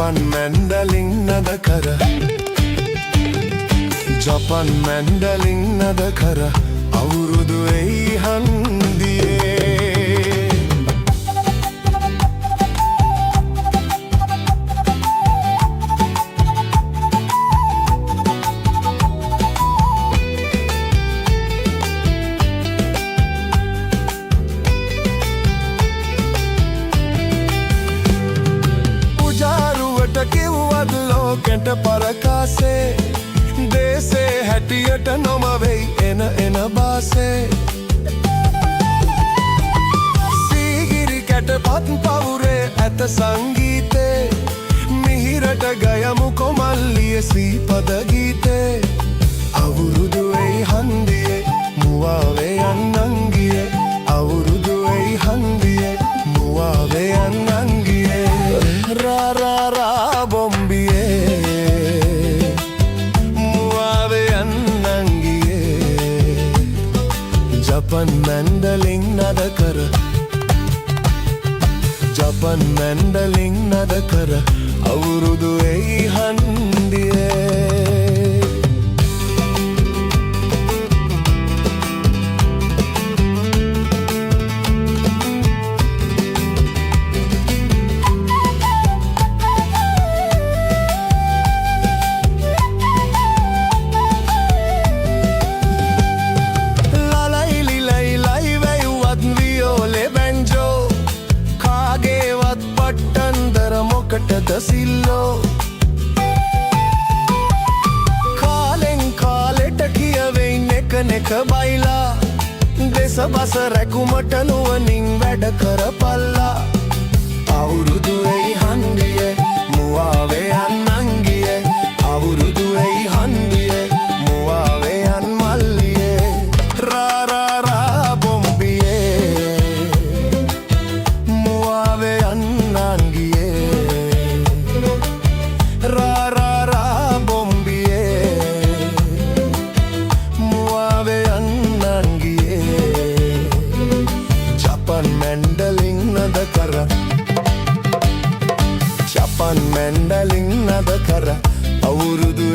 ජපන් mandolin නද කර ජපන් mandolin නද කර අවුරුදු එයි හන්දියේ කිව්වද ලෝකෙට පරකාසේ දේසේ හැටියට නොම වෙයි එන බාසේ සීගිරි කැටපත් පවුරේ ඇත සංගීතේ මිහිරට ගයමු කොමල්ලිය සීපද ගීතේ අවුරුදු එයි හන්දියේ මුවාවේ යන්නංගියේ අවුරුදු එයි හන්දියේ මුවාවේ යන්නංගියේ රා ජපන් මැන්ඩලින් නද කර ජපන් මැන්ඩලින් නද කර අවුරුදු එයි හන්දියේ සිල්ලෝ කාලෙන් කාලෙට කියවෙයින් එක බයිලා දෙස බස රැකුමට නුවනින් වැඩ කරපල්ලා අවුරුදු එයි හන්දියේ මුවාවේ යන්නංගියේ අවුරුදු එයි හන්දියේ මුවාවේ යන් මල්ලියේ රා බොම්බියේ මුවාවේ යන්නංගියේ ජපන් මැන්ඩලින් නද කර අවුරුදු